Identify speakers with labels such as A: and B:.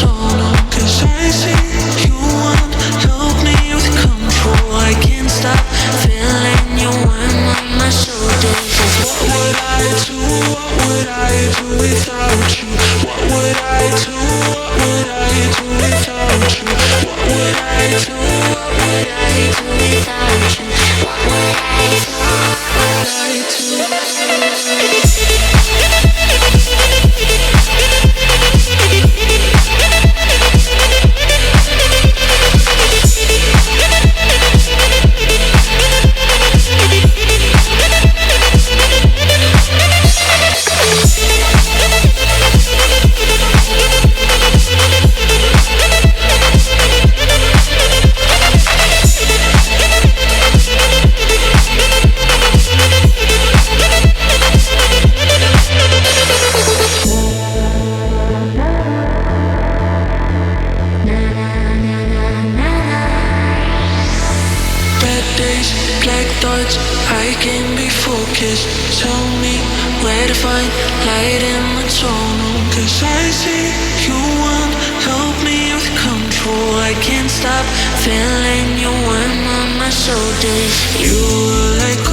A: tunnel. 'Cause I see you want help me with control. I can't stop feeling you when my soul days. What would I do? What would I do without you? What would I do? What would I do without you? What would I do? What would I do without you? What would I do? What would I do? Black thoughts, I can be focused. Tell me where to find light in the tunnel. 'Cause I see you want help me with control. I can't stop feeling you when my soul days. You were like